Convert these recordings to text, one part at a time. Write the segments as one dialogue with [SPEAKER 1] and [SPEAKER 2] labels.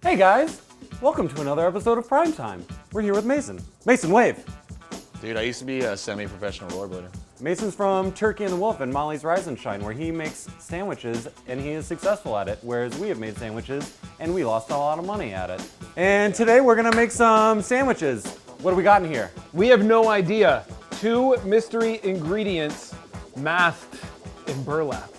[SPEAKER 1] Hey guys, welcome to another episode of Primetime. We're here with Mason. Mason, wave.
[SPEAKER 2] Dude, I used to be a semi-professional rollerblader.
[SPEAKER 1] Mason's from Turkey and the Wolf and Molly's Rise and Shine, where he makes sandwiches and he is successful at it, whereas we have made sandwiches and we lost a lot of money at it. And today we're gonna make some sandwiches. What do we got in here?
[SPEAKER 3] We have no idea. 2 mystery ingredients masked in burlap.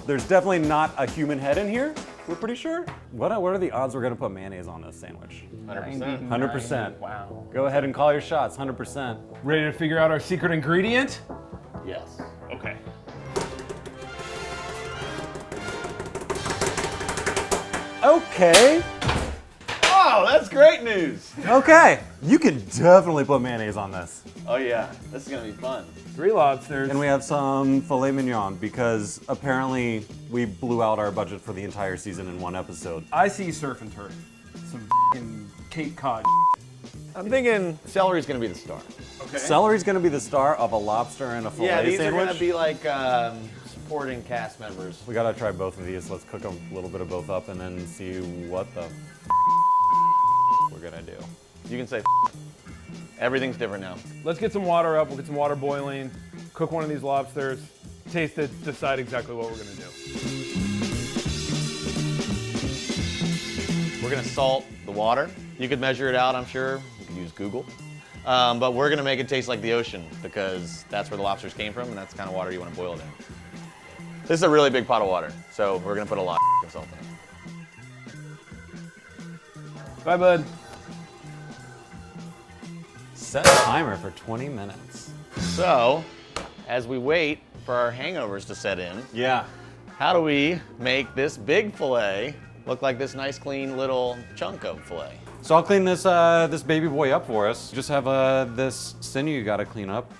[SPEAKER 1] There's definitely not a human head in here, we're pretty sure. What are the odds we're gonna put mayonnaise on this sandwich?
[SPEAKER 2] 100%.
[SPEAKER 1] 100%.
[SPEAKER 3] Wow.
[SPEAKER 1] Go ahead and call your shots, 100%.
[SPEAKER 3] Ready to figure out our secret ingredient?
[SPEAKER 2] Yes.
[SPEAKER 3] Okay.
[SPEAKER 1] Okay.
[SPEAKER 2] Oh, that's great news.
[SPEAKER 1] Okay, you can definitely put mayonnaise on this.
[SPEAKER 2] Oh yeah, this is gonna be fun.
[SPEAKER 3] 3 lobsters.
[SPEAKER 1] And we have some filet mignon because apparently we blew out our budget for the entire season in one episode.
[SPEAKER 3] I see surf and turf. Some f***ing Cape Cod.
[SPEAKER 2] I'm thinking celery's gonna be the star.
[SPEAKER 3] Okay.
[SPEAKER 1] Celery's gonna be the star of a lobster and a filet
[SPEAKER 2] Yeah, these
[SPEAKER 1] sandwich.
[SPEAKER 2] are gonna be like supporting cast members.
[SPEAKER 1] We gotta try both of these. Let's cook a little bit of both up and then see what the we're gonna do.
[SPEAKER 2] You can say everything's different now.
[SPEAKER 3] Let's get some water up. We'll get some water boiling. Cook one of these lobsters. Taste it. Decide exactly what we're gonna do.
[SPEAKER 2] We're gonna salt the water. You could measure it out, I'm sure. You could use Google. But we're gonna make it taste like the ocean because that's where the lobsters came from and that's the kind of water you wanna boil it in. This is a really big pot of water, so we're gonna put a lot of salt in it.
[SPEAKER 3] Bye, bud.
[SPEAKER 1] Set timer for 20 minutes.
[SPEAKER 2] So, as we wait for our hangovers to set in,
[SPEAKER 1] Yeah.
[SPEAKER 2] how do we make this big filet look like this nice clean little chunk of filet?
[SPEAKER 1] So I'll clean this this baby boy up for us. Just have this sinew you gotta clean up,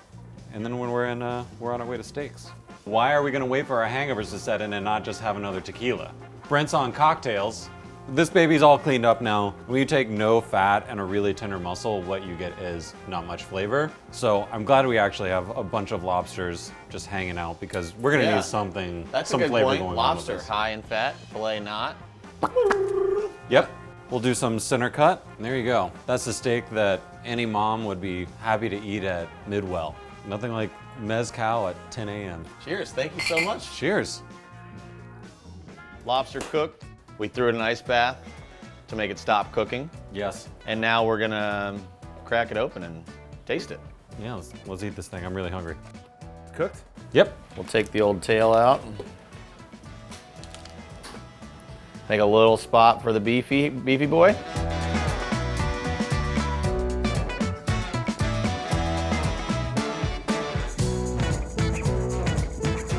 [SPEAKER 1] and then when we're on our way to steaks. Why are we gonna wait for our hangovers to set in and not just have another tequila? Brent's on cocktails. This baby's all cleaned up now. When you take no fat and a really tender muscle, what you get is not much flavor. So I'm glad we actually have a bunch of lobsters just hanging out because we're gonna
[SPEAKER 2] Yeah.
[SPEAKER 1] need something,
[SPEAKER 2] That's
[SPEAKER 1] some
[SPEAKER 2] a good
[SPEAKER 1] flavor
[SPEAKER 2] point.
[SPEAKER 1] going
[SPEAKER 2] Lobster,
[SPEAKER 1] on with this.
[SPEAKER 2] high in fat, filet not.
[SPEAKER 1] Yep. We'll do some center cut. And there you go. That's the steak that any mom would be happy to eat at Midwell. Nothing like mezcal at 10 a.m.
[SPEAKER 2] Cheers, thank you so much.
[SPEAKER 1] Cheers.
[SPEAKER 2] Lobster cooked. We threw it in an ice bath to make it stop cooking.
[SPEAKER 1] Yes.
[SPEAKER 2] And now we're gonna crack it open and taste it.
[SPEAKER 1] Yeah, let's eat this thing. I'm really hungry.
[SPEAKER 3] It's cooked?
[SPEAKER 1] Yep.
[SPEAKER 2] We'll take the old tail out. Make a little spot for the beefy boy.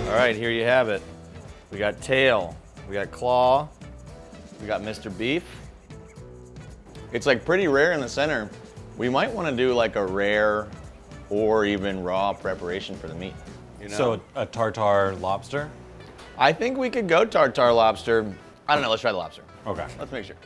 [SPEAKER 2] All right, here you have it. We got tail, we got claw, we got Mr. Beef. It's like pretty rare in the center. We might want to do like a rare or even raw preparation for the meat. You know?
[SPEAKER 1] So a tartare lobster?
[SPEAKER 2] I think we could go tartare lobster. I don't know, let's try the lobster.
[SPEAKER 1] Okay.
[SPEAKER 2] Let's make sure.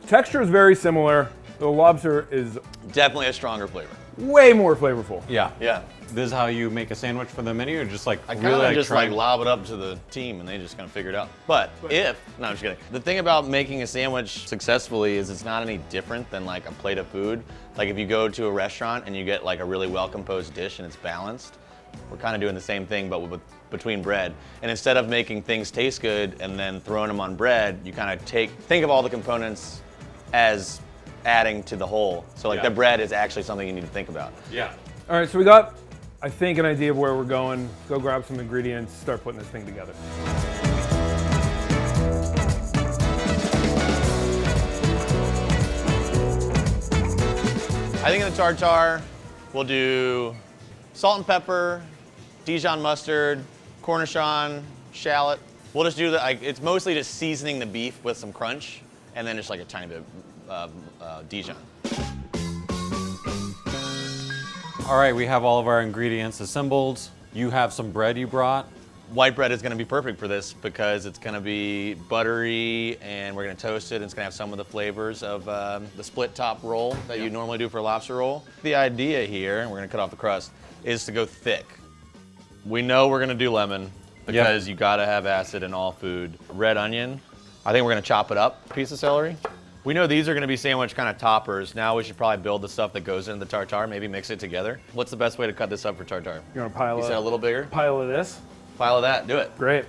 [SPEAKER 3] Texture is very similar. The lobster is
[SPEAKER 2] Definitely a stronger flavor.
[SPEAKER 3] way more flavorful.
[SPEAKER 1] Yeah.
[SPEAKER 2] Yeah.
[SPEAKER 1] This is how you make a sandwich for the menu, or just like
[SPEAKER 2] I kind
[SPEAKER 1] really
[SPEAKER 2] of
[SPEAKER 1] like
[SPEAKER 2] just
[SPEAKER 1] try-
[SPEAKER 2] like lob it up to the team and they just kind of figure it out. But no, I'm just kidding. The thing about making a sandwich successfully is it's not any different than like a plate of food. Like if you go to a restaurant and you get like a really well composed dish and it's balanced, we're kind of doing the same thing but between bread. And instead of making things taste good and then throwing them on bread, you kind of think of all the components as adding to the whole. So like
[SPEAKER 1] Yeah.
[SPEAKER 2] the bread is actually something you need to think about.
[SPEAKER 1] Yeah.
[SPEAKER 3] All right, so we got, I think, an idea of where we're going. Go grab some ingredients, start putting this thing together.
[SPEAKER 2] I think in the tartare, we'll do salt and pepper, Dijon mustard, Cornichon, shallot. We'll just do it's mostly just seasoning the beef with some crunch, and then just like a tiny bit of Dijon.
[SPEAKER 1] All right, we have all of our ingredients assembled. You have some bread you brought.
[SPEAKER 2] White bread is gonna be perfect for this because it's gonna be buttery and we're gonna toast it and it's gonna have some of the flavors of the split top roll that you normally do for a lobster roll. The idea here, and we're gonna cut off the crust, is to go thick. We know we're gonna do lemon because you gotta have acid in all food. Red onion, I think we're gonna chop it up, piece of celery. We know these are gonna be sandwich kind of toppers. Now we should probably build the stuff that goes into the tartare, maybe mix it together. What's the best way to cut this up for tartare?
[SPEAKER 3] You want a pile
[SPEAKER 2] You
[SPEAKER 3] of
[SPEAKER 2] said a little bigger?
[SPEAKER 3] pile of this?
[SPEAKER 2] Pile of that, do it.
[SPEAKER 3] Great.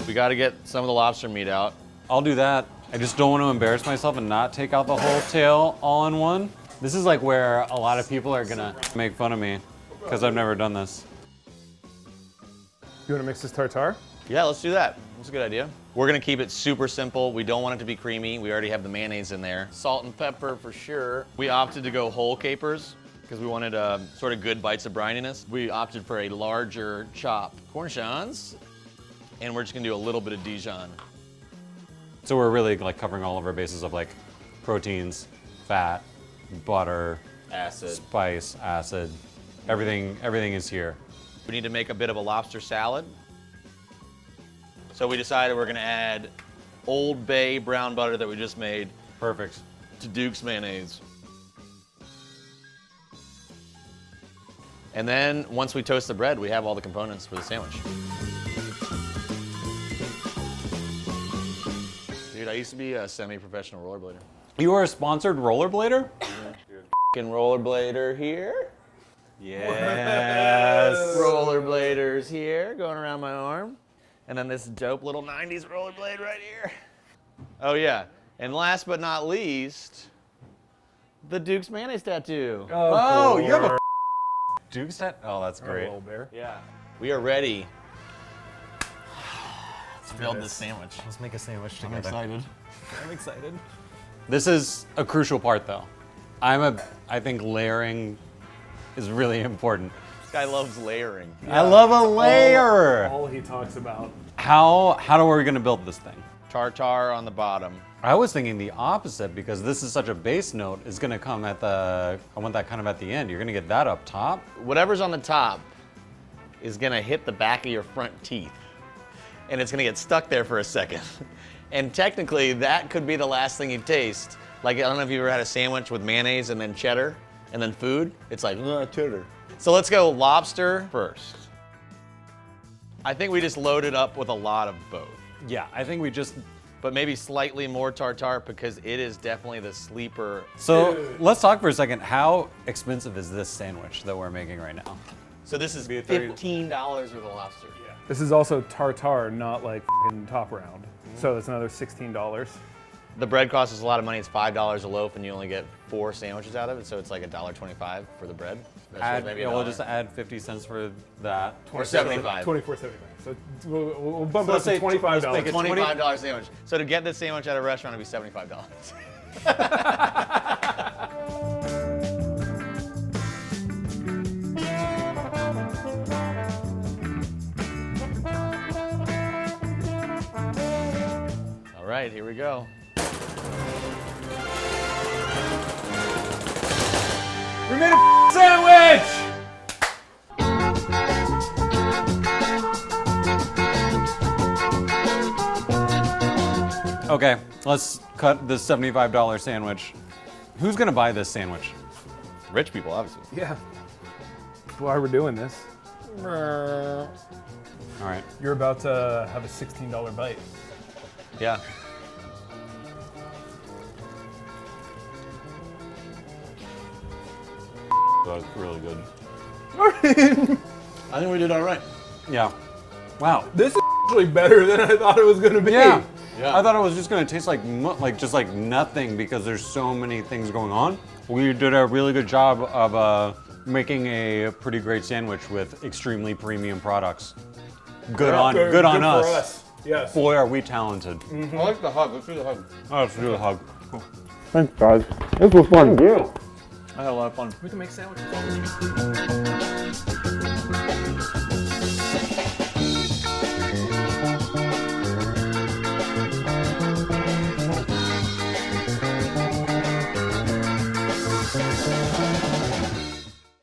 [SPEAKER 2] We gotta get some of the lobster meat out.
[SPEAKER 1] I'll do that. I just don't want to embarrass myself and not take out the whole tail all in one. This is like where a lot of people are gonna make fun of me because I've never done this.
[SPEAKER 3] You want to mix this tartare?
[SPEAKER 2] Yeah, let's do that. That's a good idea. We're gonna keep it super simple. We don't want it to be creamy. We already have the mayonnaise in there. Salt and pepper for sure. We opted to go whole capers because we wanted sort of good bites of brininess. We opted for a larger chop cornichons, and we're just gonna do a little bit of Dijon.
[SPEAKER 1] So we're really like covering all of our bases of like proteins, fat, butter,
[SPEAKER 2] Acid.
[SPEAKER 1] spice, acid. Everything is here.
[SPEAKER 2] We need to make a bit of a lobster salad. So we decided we're gonna add Old Bay brown butter that we just made
[SPEAKER 1] Perfect.
[SPEAKER 2] to Duke's mayonnaise. And then once we toast the bread, we have all the components for the sandwich. Dude, I used to be a semi-professional rollerblader.
[SPEAKER 1] You are a sponsored rollerblader?
[SPEAKER 2] Fucking rollerblader here.
[SPEAKER 1] Yes.
[SPEAKER 2] Rollerbladers here, going around my arm. And then this dope little 90s rollerblade right here. Oh yeah, and last but not least, the Duke's mayonnaise tattoo.
[SPEAKER 1] Oh, you have a Duke's set? Oh, that's great.
[SPEAKER 3] Little bear.
[SPEAKER 2] Yeah. We are ready to build this sandwich.
[SPEAKER 1] Let's make a sandwich together.
[SPEAKER 2] I'm excited.
[SPEAKER 1] I'm excited. This is a crucial part though. I think layering is really important.
[SPEAKER 2] This guy loves layering.
[SPEAKER 1] I love a layer.
[SPEAKER 3] All he talks about.
[SPEAKER 1] How are we gonna build this thing?
[SPEAKER 2] Tartare on the bottom.
[SPEAKER 1] I was thinking the opposite because this is such a base note. Is gonna come at I want that kind of at the end. You're gonna get that up top.
[SPEAKER 2] Whatever's on the top is gonna hit the back of your front teeth. And it's gonna get stuck there for a second. And technically, that could be the last thing you taste. Like, I don't know if you've ever had a sandwich with mayonnaise and then cheddar and then food. It's like, cheddar. So let's go lobster first. I think we just loaded up with a lot of both.
[SPEAKER 1] Yeah, I think we just.
[SPEAKER 2] But maybe slightly more tartare because it is definitely the sleeper.
[SPEAKER 1] So let's talk for a second. How expensive is this sandwich that we're making right now?
[SPEAKER 2] So this is
[SPEAKER 1] Be a 30
[SPEAKER 2] $15 with a lobster.
[SPEAKER 3] Yeah. This is also tartare, not like f***ing top round. So that's another $16.
[SPEAKER 2] The bread costs us a lot of money. It's $5 a loaf, and you only get 4 sandwiches out of it. So it's like $1.25 for the bread.
[SPEAKER 1] We'll just add 50 cents for that.
[SPEAKER 2] Or 75.
[SPEAKER 3] $24.75. So we'll bump
[SPEAKER 1] So
[SPEAKER 3] it
[SPEAKER 1] let's
[SPEAKER 3] up
[SPEAKER 1] say
[SPEAKER 3] to $25.
[SPEAKER 1] let's make it
[SPEAKER 2] $25 sandwich. So to get this sandwich at a restaurant, it'd be $75. All right, here we go.
[SPEAKER 3] We made a sandwich!
[SPEAKER 1] Okay, let's cut this $75 sandwich. Who's gonna buy this sandwich?
[SPEAKER 2] Rich people, obviously.
[SPEAKER 3] Yeah. That's why we're doing this.
[SPEAKER 1] All right.
[SPEAKER 3] You're about to have a $16 bite.
[SPEAKER 2] Yeah.
[SPEAKER 1] That's really good.
[SPEAKER 2] I think we did all right.
[SPEAKER 1] Yeah. Wow.
[SPEAKER 3] This is actually better than I thought it was gonna be.
[SPEAKER 1] Yeah.
[SPEAKER 2] Yeah.
[SPEAKER 1] I thought it was just gonna taste like just like nothing because there's so many things going on. We did a really good job of making a pretty great sandwich with extremely premium products. Good on
[SPEAKER 3] for
[SPEAKER 1] us.
[SPEAKER 3] us. Yes.
[SPEAKER 1] Boy, are we talented.
[SPEAKER 2] I like the hug. Let's do the hug.
[SPEAKER 1] Oh, let's do the hug.
[SPEAKER 3] Thanks, guys. This was fun. Yeah.
[SPEAKER 2] I had a lot of fun.
[SPEAKER 3] We can make sandwiches.